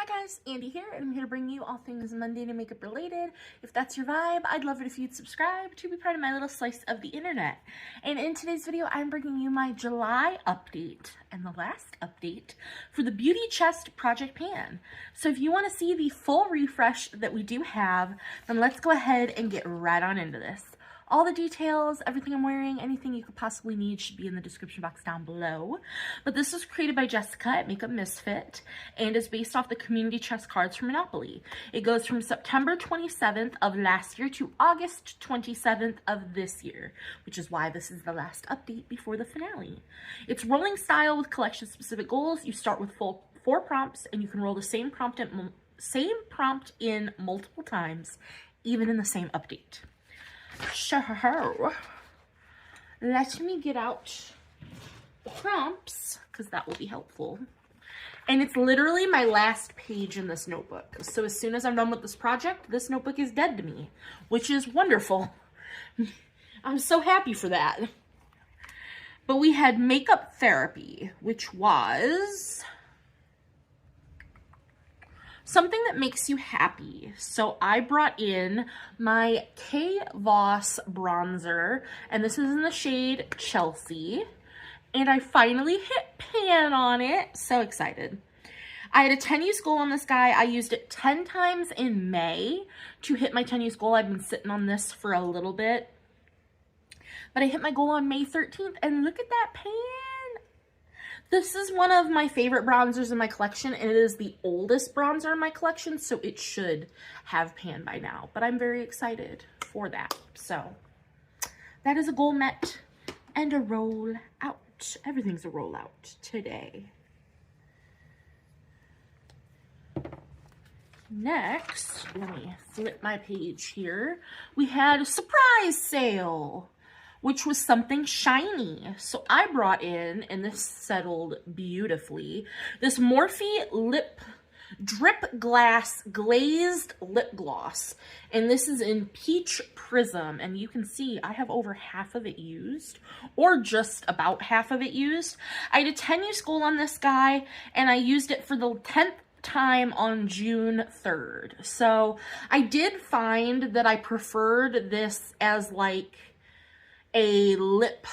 Hi guys, Andy here, and I'm here to bring you all things mundane and makeup related. If that's your vibe, I'd love it if you'd subscribe to be part of my little slice of the internet. And in today's video, I'm bringing you my July update and the last update for the Beauty Chest Project Pan. So if you want to see the full refresh that we do have, then let's go ahead and get right on into this. All the details, everything I'm wearing, anything you could possibly need should be in the description box down below. But this was created by Jessica at Makeup Misfit and is based off the community chest cards from Monopoly. It goes from September 27th of last year to August 27th of this year, which is why this is the last update before the finale. It's rolling style with collection-specific goals. You start with four prompts, and you can roll the same prompt in multiple times, even in the same update. So, let me get out the prompts, because that will be helpful. And it's literally my last page in this notebook. So as soon as I'm done with this project, this notebook is dead to me, which is wonderful. I'm so happy for that. But we had makeup therapy, which was something that makes you happy. So I brought in my K Voss bronzer, and this is in the shade Chelsea, and I finally hit pan on it. So excited. I had a 10 use goal on this guy. I used it 10 times in May to hit my 10 use goal. I've been sitting on this for a little bit, but I hit my goal on May 13th, and look at that pan. This is one of my favorite bronzers in my collection, and it is the oldest bronzer in my collection, so it should have pan by now. But I'm very excited for that. So that is a goal met and a roll out. Everything's a roll out today. Next, let me flip my page here. We had a surprise sale, which was something shiny. So I brought in, and this settled beautifully, this Morphe Lip Drip Glass Glazed Lip Gloss. And this is in Peach Prism. And you can see I have over half of it used, or just about half of it used. I had a 10 use goal on this guy, and I used it for the 10th time on June 3rd. So I did find that I preferred this as like a lip,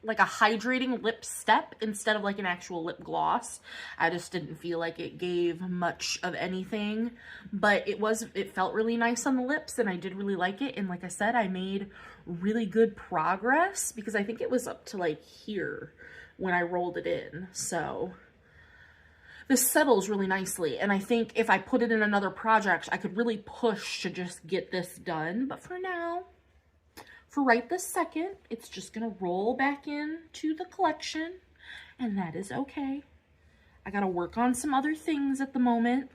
like a hydrating lip step instead of like an actual lip gloss. I just didn't feel like it gave much of anything, but it felt really nice on the lips, and I did really like it. And like I said, I made really good progress because I think it was up to like here when I rolled it in. So this settles really nicely, and I think if I put it in another project, I could really push to just get this done. But for now, for right this second, it's just going to roll back into the collection, and that is okay. I got to work on some other things at the moment,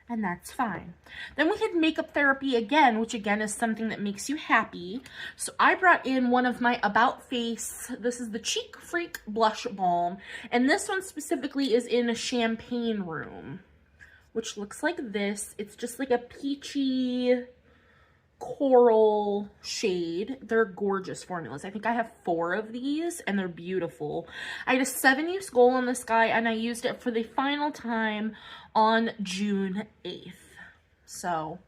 and that's fine. Then we had makeup therapy again, which again is something that makes you happy. So I brought in one of my About Face. This is the Cheek Freak Blush Balm, and this one specifically is in a Champagne Room, which looks like this. It's just like a peachy coral shade. They're gorgeous formulas. I think I have 4 of these, and they're beautiful. I had a 7 use goal on this guy, and I used it for the final time on June 8th. So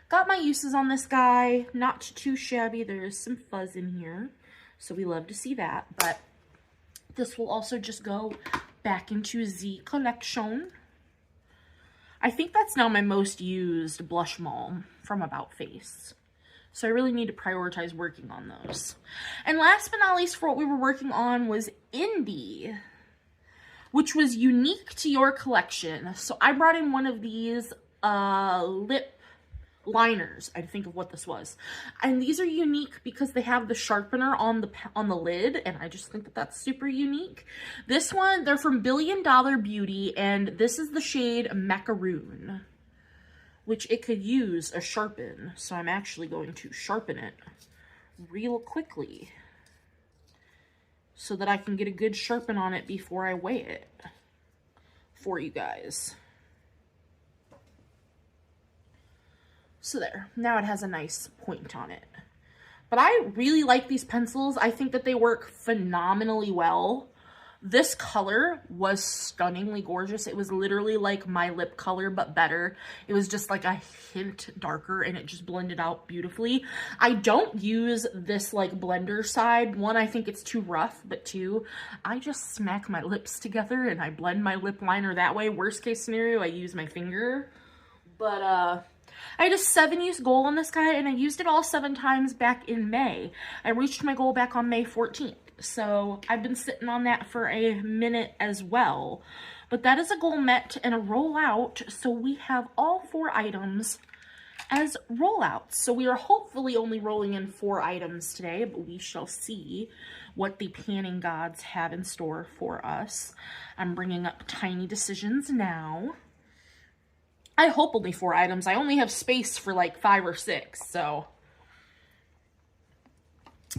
got my uses on this guy. Not too shabby. There is some fuzz in here, so we love to see that. But this will also just go back into the collection. I think that's now my most used blush balm from About Face. So I really need to prioritize working on those. And last but not least, for what we were working on was Indie, which was unique to your collection. So I brought in one of these lip liners. I think of what this was. And these are unique because they have the sharpener on the lid, and I just think that that's super unique. This one, they're from Billion Dollar Beauty, and this is the shade Macaroon, which it could use a sharpen. So I'm actually going to sharpen it real quickly so that I can get a good sharpen on it before I weigh it for you guys. So there, now it has a nice point on it. But I really like these pencils. I think that they work phenomenally well This color was stunningly gorgeous. It was literally like my lip color, but better. It was just like a hint darker and it just blended out beautifully. I don't use this like blender side. One, I think it's too rough, but two, I just smack my lips together and I blend my lip liner that way. Worst case scenario, I use my finger. But I had a 7-use goal on this guy and I used it all 7 times back in May. I reached my goal back on May 14th. So I've been sitting on that for a minute as well. But that is a goal met and a rollout. So we have all 4 items as rollouts. So we are hopefully only rolling in 4 items today, but we shall see what the panning gods have in store for us. I'm bringing up tiny decisions now. I hope only 4 items. I only have space for like 5 or 6, so...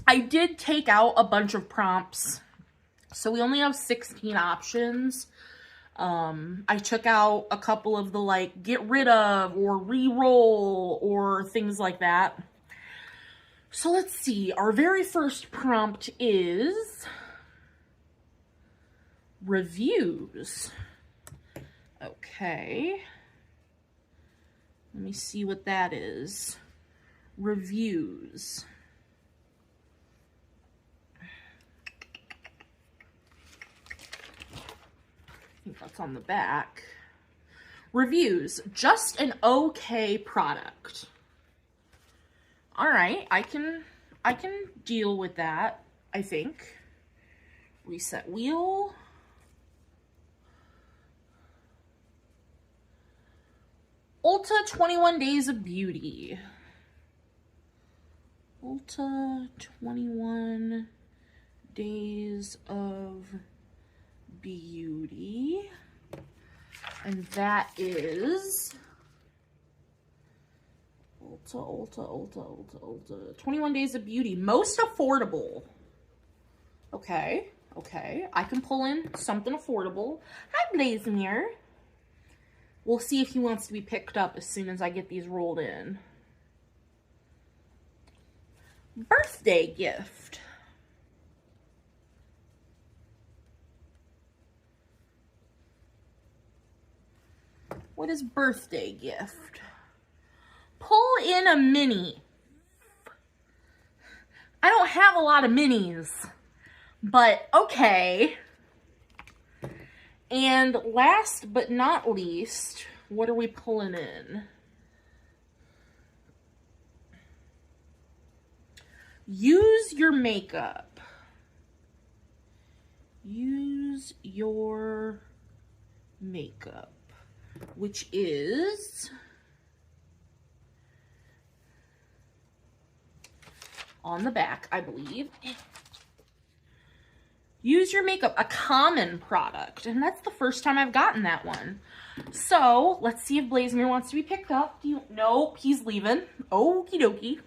I did take out a bunch of prompts, so we only have 16 options. I took out a couple of the like get rid of or re-roll or things like that. So let's see, our very first prompt is reviews. Okay. Let me see what that is. Reviews. I think that's on the back. Reviews. Just an okay product. All right, I can deal with that, I think. Reset wheel. Ulta 21 Days of Beauty. Ulta 21 Days of Beauty. And that is Ulta. 21 Days of Beauty. Most affordable. Okay. I can pull in something affordable. Hi, Blazemere. We'll see if he wants to be picked up as soon as I get these rolled in. Birthday gift. What is birthday gift? Pull in a mini. I don't have a lot of minis, but okay. And last but not least, what are we pulling in? Use your makeup. Use your makeup, which is on the back, I believe. Use your makeup, a common product. And that's the first time I've gotten that one. So let's see if Blazemere wants to be picked up. Nope, he's leaving. Okie dokie.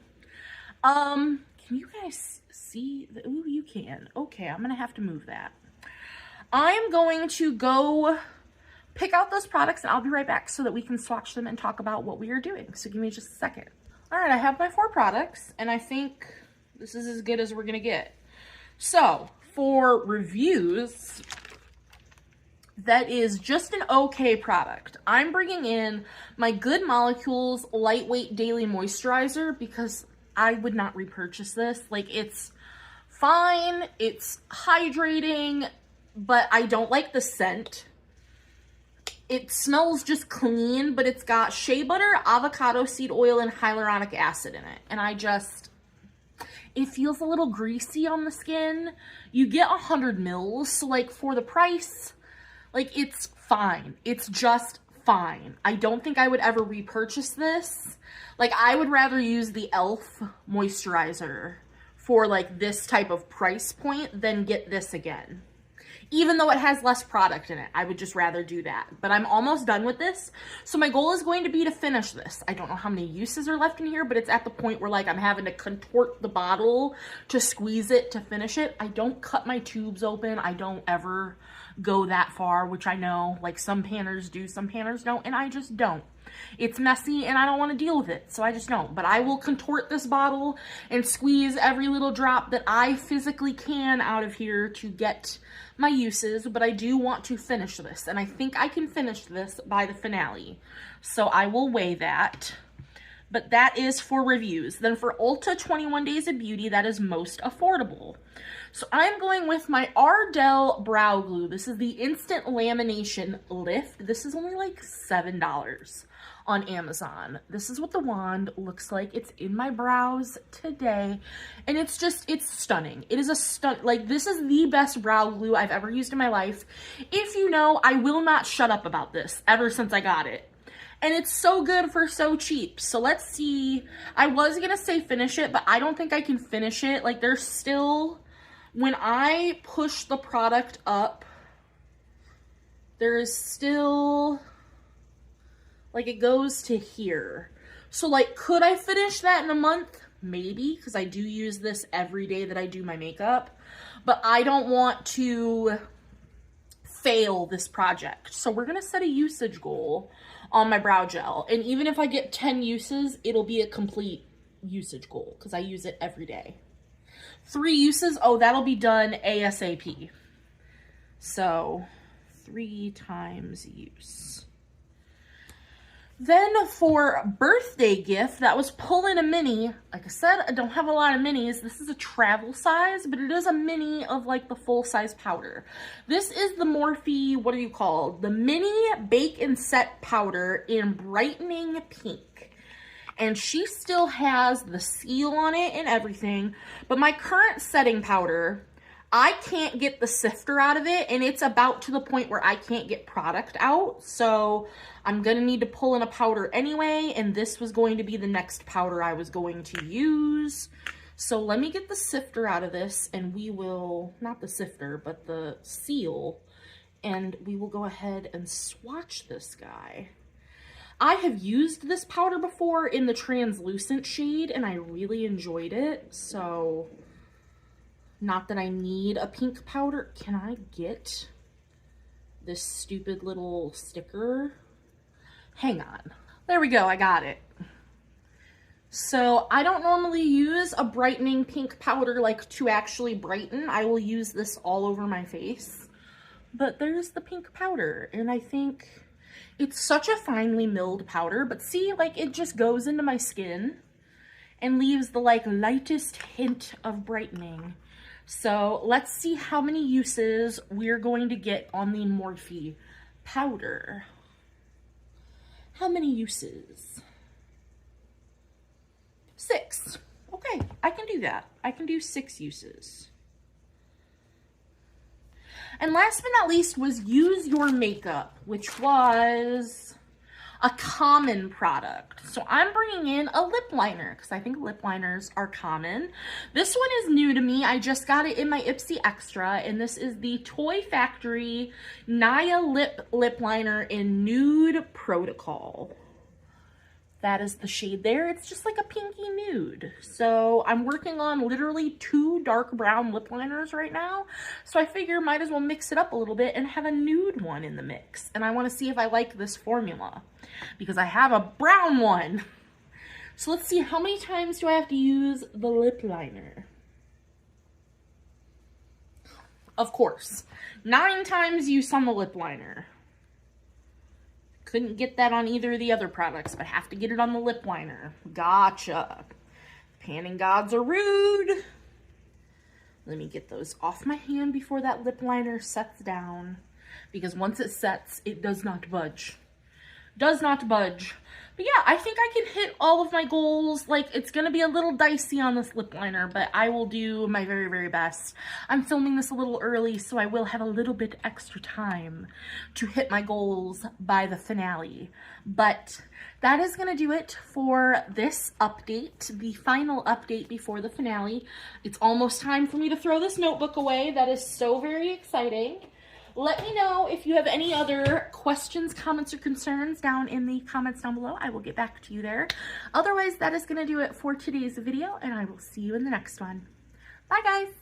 Can you guys see? Ooh, you can. Okay, I'm gonna have to move that. I'm going to go pick out those products and I'll be right back so that we can swatch them and talk about what we are doing. So give me just a second. All right, I have my 4 products and I think this is as good as we're gonna get. So for reviews, that is just an okay product. I'm bringing in my Good Molecules Lightweight Daily Moisturizer because I would not repurchase this. Like, it's fine, it's hydrating, but I don't like the scent. It smells just clean, but it's got shea butter, avocado seed oil, and hyaluronic acid in it. And it feels a little greasy on the skin. You get 100 mils, so like for the price, like it's fine. It's just fine. I don't think I would ever repurchase this. Like, I would rather use the e.l.f. moisturizer for like this type of price point than get this again. Even though it has less product in it, I would just rather do that. But I'm almost done with this. So my goal is going to be to finish this. I don't know how many uses are left in here, but it's at the point where like I'm having to contort the bottle to squeeze it to finish it. I don't cut my tubes open. I don't ever go that far, which I know like some panners do, some panners don't, and I just don't. It's messy and I don't want to deal with it, so I just don't. But I will contort this bottle and squeeze every little drop that I physically can out of here to get my uses, but I do want to finish this, and I think I can finish this by the finale. So I will weigh that. But that is for reviews. Then for Ulta 21 Days of Beauty, that is most affordable. So I'm going with my Ardell Brow Glue. This is the Instant Lamination Lift. This is only like $7 on Amazon. This is what the wand looks like. It's in my brows today, and it's stunning. It is like, this is the best brow glue I've ever used in my life. If you know, I will not shut up about this ever since I got it. And it's so good for so cheap. So let's see. I was gonna say finish it, but I don't think I can finish it. Like, there's still, when I push the product up, there is still, like, it goes to here. So like, could I finish that in a month? Maybe, because I do use this every day that I do my makeup. But I don't want to fail this project. So we're gonna set a usage goal on my brow gel. And even if I get 10 uses, it'll be a complete usage goal because I use it every day. 3 uses, oh, that'll be done ASAP. So 3 times use. Then for birthday gift, that was pull-in a mini. Like I said, I don't have a lot of minis. This is a travel size, but it is a mini of like the full-size powder. This is the Morphe, what are you called? The Mini Bake and Set Powder in Brightening Pink. And she still has the seal on it and everything. But my current setting powder, I can't get the sifter out of it, and it's about to the point where I can't get product out. So I'm gonna need to pull in a powder anyway, and this was going to be the next powder I was going to use. So let me get the sifter out of this, and we will, not the sifter, but the seal, and we will go ahead and swatch this guy. I have used this powder before in the translucent shade, and I really enjoyed it, so not that I need a pink powder. Can I get this stupid little sticker? Hang on. There we go, I got it. So I don't normally use a brightening pink powder like to actually brighten. I will use this all over my face. But there's the pink powder, and I think it's such a finely milled powder, but see, like, it just goes into my skin and leaves the like lightest hint of brightening. So let's see how many uses we're going to get on the Morphe powder. How many uses? 6. Okay, I can do that. I can do 6 uses. And last but not least was Use Your Makeup, which was a common product. So I'm bringing in a lip liner because I think lip liners are common. This one is new to me. I just got it in my Ipsy Extra, and this is the Toy Factory Naya lip liner in Nude Protocol. That is the shade there. It's just like a pinky nude. So I'm working on literally 2 dark brown lip liners right now. So I figure might as well mix it up a little bit and have a nude one in the mix. And I want to see if I like this formula because I have a brown one. So let's see, how many times do I have to use the lip liner? Of course, 9 times use on the lip liner. Couldn't get that on either of the other products, but have to get it on the lip liner. Gotcha. Panning gods are rude. Let me get those off my hand before that lip liner sets down. Because once it sets, it does not budge. Does not budge. But yeah, I think I can hit all of my goals. Like, it's going to be a little dicey on this lip liner, but I will do my very, very best. I'm filming this a little early, so I will have a little bit extra time to hit my goals by the finale. But that is going to do it for this update, the final update before the finale. It's almost time for me to throw this notebook away. That is so very exciting. Let me know if you have any other questions, comments, or concerns down in the comments down below. I will get back to you there. Otherwise, that is going to do it for today's video, and I will see you in the next one. Bye, guys.